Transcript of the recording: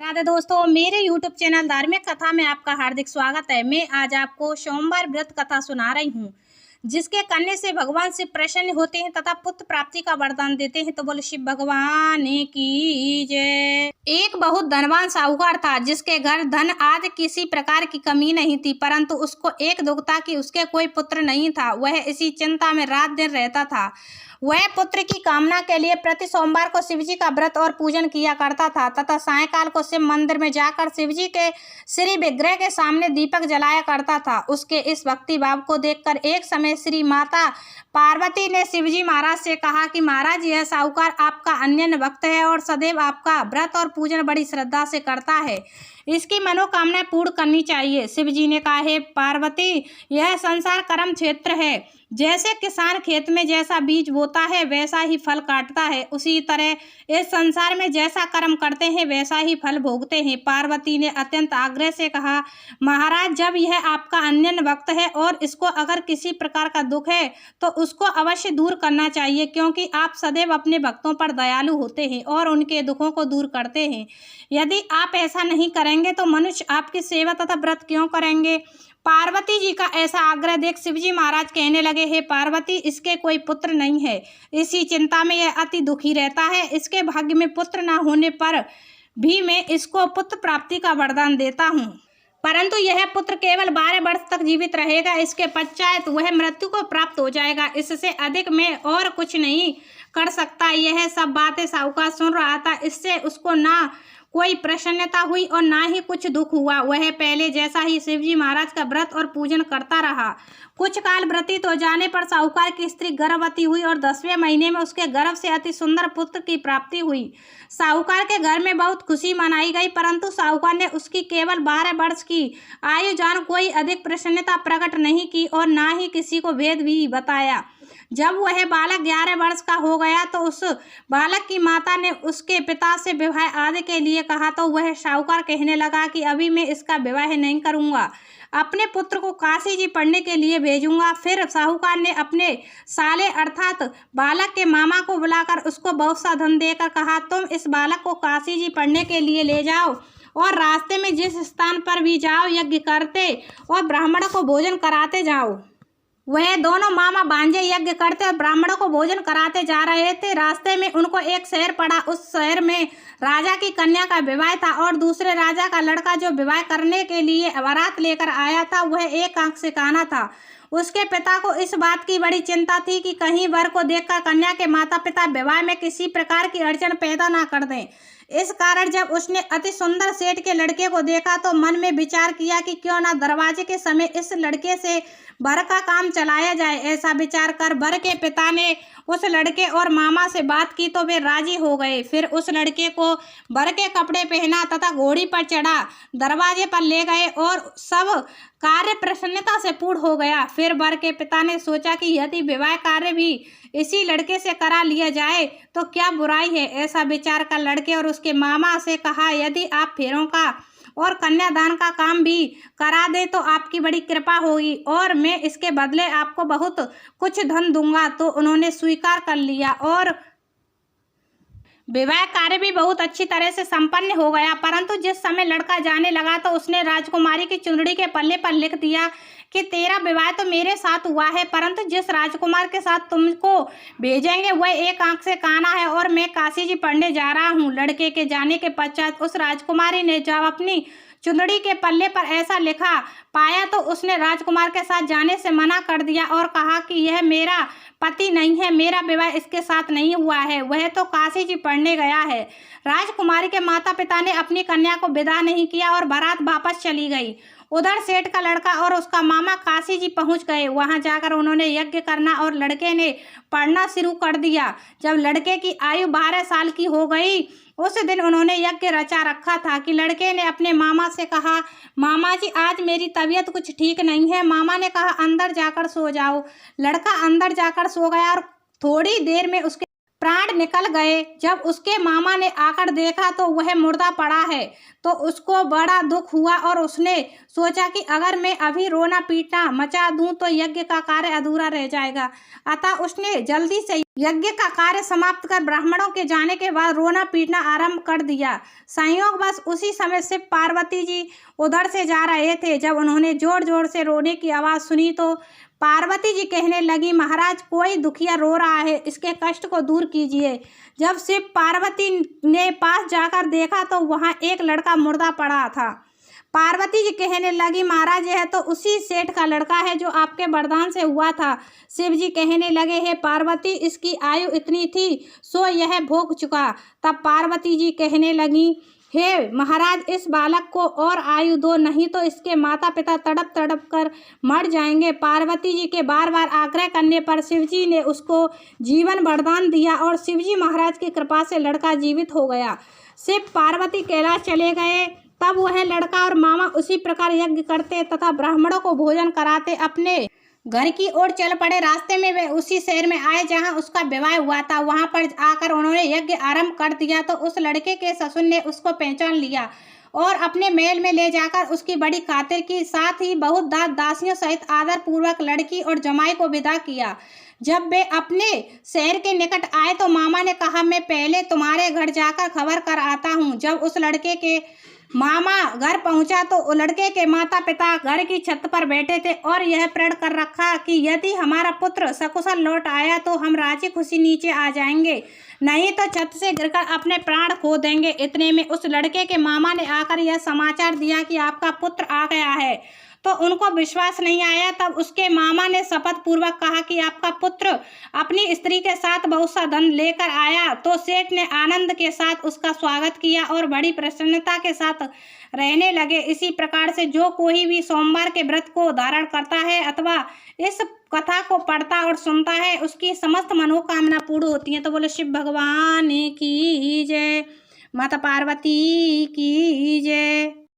राधे दोस्तों, मेरे YouTube channel धार्मिक कथा में आपका हार्दिक स्वागत है। मैं आज आपको सोमवार व्रत कथा सुना रही हूँ, जिसके करने से भगवान शिव प्रसन्न होते हैं तथा पुत्र प्राप्ति का वरदान देते हैं। तो बोले शिव भगवान की जय। एक बहुत धनवान साहूकार था, जिसके घर धन आदि किसी प्रकार की कमी नहीं थी, परंतु उसको एक दुख था कि उसके कोई पुत्र नहीं था। वह इसी चिंता में रात दिन रहता था। वह पुत्र की कामना के लिए प्रति सोमवार को शिवजी का व्रत और पूजन किया करता था तथा सायंकाल को शिव मंदिर में जाकर शिवजी के श्री विग्रह के सामने दीपक जलाया करता था। उसके इस भक्ति भाव को देखकर एक समय श्री माता पार्वती ने शिवजी महाराज से कहा कि महाराज, यह साहूकार आपका अनन्य भक्त है और सदैव आपका व्रत और पूजन बड़ी श्रद्धा से करता है। इसकी मनोकामना पूर्ण करनी चाहिए। शिवजी ने कहा, हे पार्वती, यह संसार कर्म क्षेत्र है। जैसे किसान खेत में जैसा बीज बोता है वैसा ही फल काटता है, उसी तरह इस संसार में जैसा कर्म करते हैं वैसा ही फल भोगते हैं। पार्वती ने अत्यंत आग्रह से कहा, महाराज, जब यह आपका अनन्य भक्त है और इसको अगर किसी प्रकार का दुख है तो उसको अवश्य दूर करना चाहिए, क्योंकि आप सदैव अपने भक्तों पर दयालु होते हैं और उनके दुखों को दूर करते हैं। यदि आप ऐसा नहीं करेंगे तो मनुष्य आपकी सेवा तथा व्रत क्यों करेंगे। पार्वती जी का ऐसा आग्रह देख शिवजी महाराज कहने लगे, हे पार्वती, इसके कोई पुत्र नहीं है। इसी चिंता में यह अति दुखी रहता है। इसके भाग्य में पुत्र न होने पर भी मैं इसको पुत्र प्राप्ति का वरदान देता हूँ, परंतु यह पुत्र केवल 12 वर्ष तक जीवित रहेगा। इसके पश्चात वह मृत्यु को प्राप्त हो जाएगा। इससे अधिक मैं और कुछ नहीं कर सकता। यह सब बातें साहूकार सुन रहा था। इससे उसको ना कोई प्रसन्नता हुई और ना ही कुछ दुख हुआ। वह पहले जैसा ही शिवजी महाराज का व्रत और पूजन करता रहा। कुछ काल व्यतीत हो जाने पर साहूकार की स्त्री गर्भवती हुई और 10वें महीने में उसके गर्भ से अति सुंदर पुत्र की प्राप्ति हुई। साहूकार के घर में बहुत खुशी मनाई गई, परंतु साहूकार ने उसकी केवल 12 वर्ष की आयु जान कोई अधिक प्रसन्नता प्रकट नहीं की और ना ही किसी को भेद भी बताया। जब वह बालक 11 वर्ष का हो गया तो उस बालक की माता ने उसके पिता से विवाह आदि के लिए कहा, तो वह साहूकार कहने लगा कि अभी मैं इसका विवाह नहीं करूंगा, अपने पुत्र को काशी जी पढ़ने के लिए भेजूंगा। फिर साहूकार ने अपने साले अर्थात बालक के मामा को बुलाकर उसको बहुत सा धन देकर कहा, तुम इस बालक को काशी जी पढ़ने के लिए ले जाओ और रास्ते में जिस स्थान पर भी जाओ यज्ञ करते और ब्राह्मणों को भोजन कराते जाओ। वह दोनों मामा भांजे यज्ञ करते और ब्राह्मणों को भोजन कराते जा रहे थे। रास्ते में उनको एक शहर पड़ा। उस शहर में राजा की कन्या का विवाह था और दूसरे राजा का लड़का जो विवाह करने के लिए बारात लेकर आया था वह एक आंख से काना था। उसके पिता को इस बात की बड़ी चिंता थी कि कहीं वर को देखकर कन्या के माता पिता विवाह में किसी प्रकार की अड़चन पैदा ना कर दें। इस कारण जब उसने अति सुंदर सेठ के लड़के को देखा तो मन में विचार किया कि क्यों ना दरवाजे के समय इस लड़के से वर का काम चलाया जाए। ऐसा विचार कर वर के पिता ने उस लड़के और मामा से बात की तो वे राजी हो गए। फिर उस लड़के को वर के कपड़े पहना तथा घोड़ी पर चढ़ा दरवाजे पर ले गए और सब कार्य प्रसन्नता से पूर्ण हो गया। फिर वर के पिता ने सोचा कि यदि विवाह कार्य भी इसी लड़के से करा लिया जाए तो क्या बुराई है। ऐसा विचार कर लड़के और उसके मामा से कहा, यदि आप फेरों का और कन्यादान का काम भी करा दे तो आपकी बड़ी कृपा होगी और मैं इसके बदले आपको बहुत कुछ धन दूंगा। तो उन्होंने स्वीकार कर लिया और विवाह कार्य भी बहुत अच्छी तरह से संपन्न हो गया। परंतु जिस समय लड़का जाने लगा तो उसने राजकुमारी की चुंदड़ी के पल्ले पर लिख दिया कि तेरा विवाह तो मेरे साथ हुआ है, परंतु जिस राजकुमार के साथ तुमको भेजेंगे वह एक आंख से काना है और मैं काशी जी पढ़ने जा रहा हूँ। लड़के के जाने के पश्चात उस राजकुमारी ने जब अपनी चुंदड़ी के पल्ले पर ऐसा लिखा पाया तो उसने राजकुमार के साथ जाने से मना कर दिया और कहा कि यह मेरा पति नहीं है, मेरा विवाह इसके साथ नहीं हुआ है, वह तो काशी जी पढ़ने गया है। राजकुमारी के माता पिता ने अपनी कन्या को विदा नहीं किया और बारात वापस चली गई। उधर सेठ का लड़का और उसका मामा काशी जी पहुंच गए। वहां जाकर उन्होंने यज्ञ करना और लड़के ने पढ़ना शुरू कर दिया। जब लड़के की आयु 12 साल की हो गई उस दिन उन्होंने यज्ञ रचा रखा था कि लड़के ने अपने मामा से कहा, मामा जी, आज मेरी तबीयत कुछ ठीक नहीं है। मामा ने कहा, अंदर जाकर सो जाओ। लड़का अंदर जाकर सो गया और थोड़ी देर में उसके प्राण निकल गए। जब उसके मामा ने आकर देखा तो वह मुर्दा पड़ा है तो उसको बड़ा दुख हुआ और उसने सोचा कि अगर मैं अभी रोना पीटना मचा दूं तो यज्ञ का कार्य अधूरा रह जाएगा। अतः उसने जल्दी से यज्ञ का कार्य समाप्त कर ब्राह्मणों के जाने के बाद रोना पीटना आरंभ कर दिया। संयोगवश उसी समय शिव पार्वती जी उधर से जा रहे थे। जब उन्होंने जोर जोर से रोने की आवाज़ सुनी तो पार्वती जी कहने लगी, महाराज कोई दुखिया रो रहा है, इसके कष्ट को दूर कीजिए। जब शिव पार्वती ने पास जाकर देखा तो वहाँ एक लड़का मुर्दा पड़ा था। पार्वती जी कहने लगी, महाराज यह तो उसी सेठ का लड़का है जो आपके वरदान से हुआ था। शिव जी कहने लगे, हे पार्वती, इसकी आयु इतनी थी सो यह भोग चुका। तब पार्वती जी कहने लगी, हे महाराज, इस बालक को और आयु दो, नहीं तो इसके माता पिता तड़प तड़प कर मर जाएंगे। पार्वती जी के बार बार आग्रह करने पर शिव जी ने उसको जीवन वरदान दिया और शिव जी महाराज की कृपा से लड़का जीवित हो गया। शिव पार्वती कैलाश चले गए। तब वह लड़का और मामा उसी प्रकार यज्ञ करते तथा ब्राह्मणों को भोजन कराते अपने घर की ओर चल पड़े। रास्ते में वे उसी शहर में आए जहां उसका विवाह हुआ था। वहां पर आकर उन्होंने यज्ञ आरंभ कर दिया तो उस लड़के के ससुर ने उसको पहचान लिया और अपने महल में ले जाकर उसकी बड़ी खातिर की, साथ ही बहुत दासियों सहित आदर पूर्वक लड़की और जमाई को विदा किया। जब वे अपने शहर के निकट आए तो मामा ने कहा, मैं पहले तुम्हारे घर जाकर खबर कर आता हूँ। जब उस लड़के के मामा घर पहुंचा तो लड़के के माता पिता घर की छत पर बैठे थे और यह प्रण कर रखा कि यदि हमारा पुत्र सकुशल लौट आया तो हम राजी खुशी नीचे आ जाएंगे, नहीं तो छत से गिरकर अपने प्राण खो देंगे। इतने में उस लड़के के मामा ने आकर यह समाचार दिया कि आपका पुत्र आ गया है, तो उनको विश्वास नहीं आया। तब उसके मामा ने शपथ पूर्वक कहा कि आपका पुत्र अपनी स्त्री के साथ बहुत सा धन लेकर आया। तो सेठ ने आनंद के साथ उसका स्वागत किया और बड़ी प्रसन्नता के साथ रहने लगे। इसी प्रकार से जो कोई भी सोमवार के व्रत को धारण करता है अथवा इस कथा को पढ़ता और सुनता है, उसकी समस्त मनोकामना पूर्ण होती है। तो बोले शिव भगवान की जय, माता पार्वती की जय।